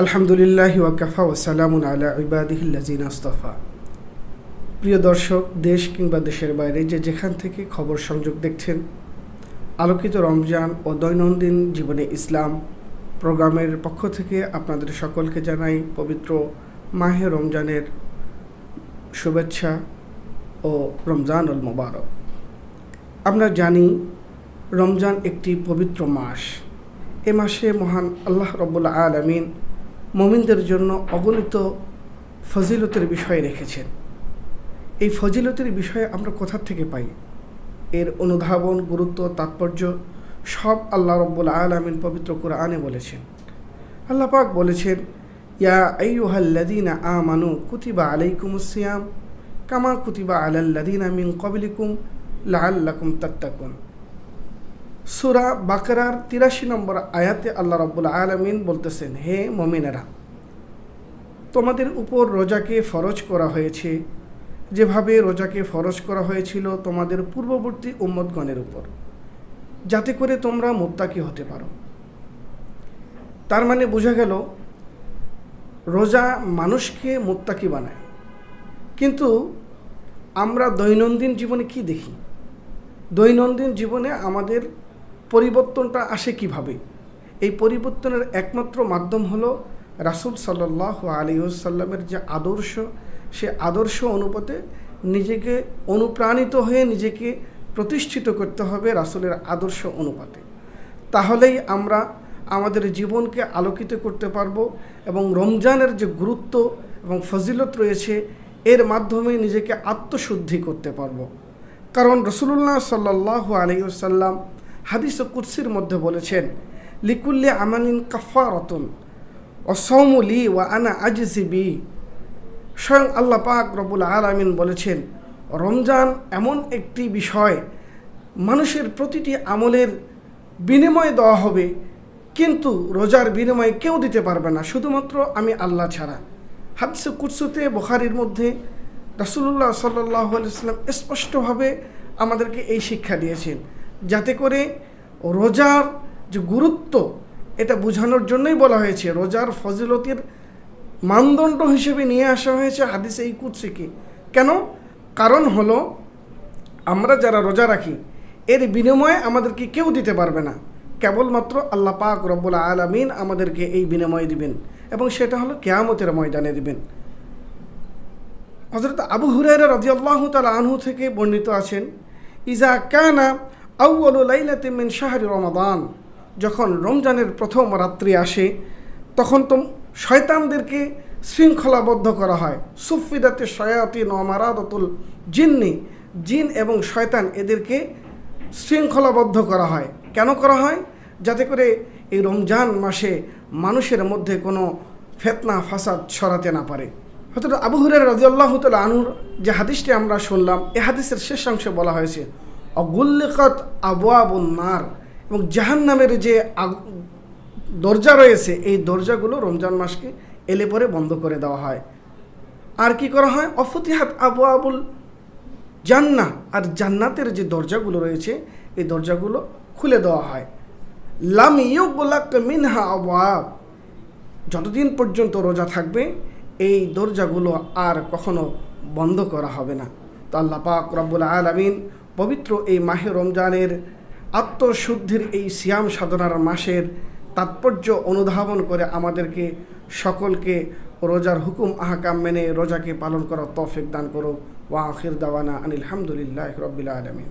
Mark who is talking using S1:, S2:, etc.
S1: আলহামদুলিল্লাহ ওয়াকাফা ওয়াসালামুন আলা ইবাদিহিল্লাযিনা আসতাফা। প্রিয় দর্শক, দেশ কিংবা দেশের বাইরে যেখান থেকে খবর সংযোগ দেখছেন, আলোকিত রমজান ও দৈনন্দিন জীবনে ইসলাম প্রোগ্রামের পক্ষ থেকে আপনাদের সকলকে জানাই পবিত্র মাহে রমজানের শুভেচ্ছা ও রমজানুল মুবারক। আমরা জানি রমজান একটি পবিত্র মাস। এ মাসে মহান আল্লাহ রাব্বুল আলামিন মুমিনদের জন্য অগণিত ফজিলতের বিষয় রেখেছেন। এই ফজিলতের বিষয়ে আমরা কোথা থেকে পাই? এর অনুধাবন, গুরুত্ব, তাৎপর্য সব আল্লাহ রাব্বুল আলামিন পবিত্র কোরআনে বলেছেন। আল্লাহ পাক বলেছেন, ইয়া আইয়ুহাল্লাযীনা আমানু কুতিবা আলাইকুমুস সিয়াম কামা কুতিবা আলাল্লাযীনা মিন ক্বাবলিকুম লাআল্লাকুম তাত্তাকুন। সূরা বাকারার ৮৩ নম্বর আয়াতে আল্লাহ রাব্বুল আলামিন বলতেছেন, হে মুমিনেরা, তোমাদের উপর রোজাকে ফরজ করা হয়েছে যেভাবে রোজাকে ফরজ করা হয়েছিল তোমাদের পূর্ববর্তী উম্মতগণের উপর, যাতে করে তোমরা মুত্তাকি হতে পারো। তার মানে বোঝা গেল রোজা মানুষকে মুত্তাকি বানায়। কিন্তু আমরা দৈনন্দিন জীবনে কি দেখি? দৈনন্দিন জীবনে আমাদের পরিবর্তনটা আসে কিভাবে? এই পরিবর্তনের একমাত্র মাধ্যম হলো রাসূল সাল্লাল্লাহু আলাইহি ওয়াসাল্লামের যে আদর্শ, সে আদর্শ অনুপাতে নিজেকে অনুপ্রাণিত হয়ে নিজেকে প্রতিষ্ঠিত করতে হবে রাসূলের আদর্শ অনুপাতে। তাহলেই আমরা আমাদের জীবনকে আলোকিত করতে পারবো এবং রমজানের যে গুরুত্ব এবং ফজিলত রয়েছে এর মাধ্যমে নিজেকে আত্মশুদ্ধি করতে পারবো। কারণ রাসূলুল্লাহ সাল্লাল্লাহু আলাইহি ওয়াসাল্লাম হাদিস কুদসির মধ্যে বলেছেন, লিকুল্লি আমালিন কাফারাতুন ওয়া সাওমু লি ওয়া আনা আজজি বি। স্বয়ং আল্লাহ পাক রব্বুল আলামিন বলেছেন, রমজান এমন একটি বিষয়, মানুষের প্রতিটি আমলের বিনিময় দেওয়া হবে, কিন্তু রোজার বিনিময় কেউ দিতে পারবে না, শুধুমাত্র আমি আল্লাহ ছাড়া। হাদিস কুদসিতে বুখারীর মধ্যে রাসূলুল্লাহ সাল্লাল্লাহু আলাইহি ওয়াসাল্লাম স্পষ্টভাবে আমাদেরকে এই শিক্ষা দিয়েছেন, যাতে করে রোজার যে গুরুত্ব এটা বোঝানোর জন্যই বলা হয়েছে। রোজার ফজিলতের মানদণ্ড হিসেবে নিয়ে আসা হয়েছে হাদিসে এই কুদসিকে। কেন? কারণ হলো আমরা যারা রোজা রাখি এর বিনিময়ে আমাদেরকে কেউ দিতে পারবে না, কেবলমাত্র আল্লাহ পাক রব্বুল আলামিন আমাদেরকে এই বিনিময় দিবেন, এবং সেটা হলো কিয়ামতের ময়দানে দিবেন। হযরত আবু হুরায়রা রাদিয়াল্লাহু তাআলা আনহু থেকে বর্ণিত আছেন, ইজা কানা আউয়ালু লাইলাতিন মিন শাহরি রমাদান, যখন রমজানের প্রথম রাত্রি আসে তখন তো শয়তানদেরকে শৃঙ্খলাবদ্ধ করা হয়। সুফিদাতে শায়াতিন ওয়া মারাদাতুল জিন্নি, জিন এবং শয়তান এদেরকে শৃঙ্খলাবদ্ধ করা হয়। কেন করা হয়? যাতে করে এই রমজান মাসে মানুষের মধ্যে কোনো ফিতনা ফাসাদ ছড়াতে না পারে। হযরত আবু হুরায়রা রাদিয়াল্লাহু তাআলা আনহুর যে হাদিসটি আমরা শুনলাম, এই হাদিসের শেষাংশে বলা হয়েছে, অগুল্লিকাত আবওয়াবুন নার, এবং জাহান্নামের যে দরজা রয়েছে এই দরজাগুলো রমজান মাসকে এলে পরে বন্ধ করে দেওয়া হয়। আর কি করা হয়? অফতিহাত আবওয়াবুল জান্নাহ, আর জান্নাতের যে দরজাগুলো রয়েছে এই দরজাগুলো খুলে দেওয়া হয়। লাম ইউগলাক মিনহা আবওয়াব, যতদিন পর্যন্ত রোজা থাকবে এই দরজাগুলো আর কখনো বন্ধ করা হবে না। তো আল্লাহ পাক রব্বুল আলামিন পবিত্র এই মাহে রমজানের আত্মশুদ্ধির এই সিয়াম সাধনার মাসের তাৎপর্য অনুধাবন করে আমাদেরকে সকলকে রোজার হুকুম আহকাম মেনে রোজাকে পালন করার তৌফিক দান করো। ওয়া আখির দাওয়ানা আনিল হামদুলিল্লাহি রাব্বিল আলামিন।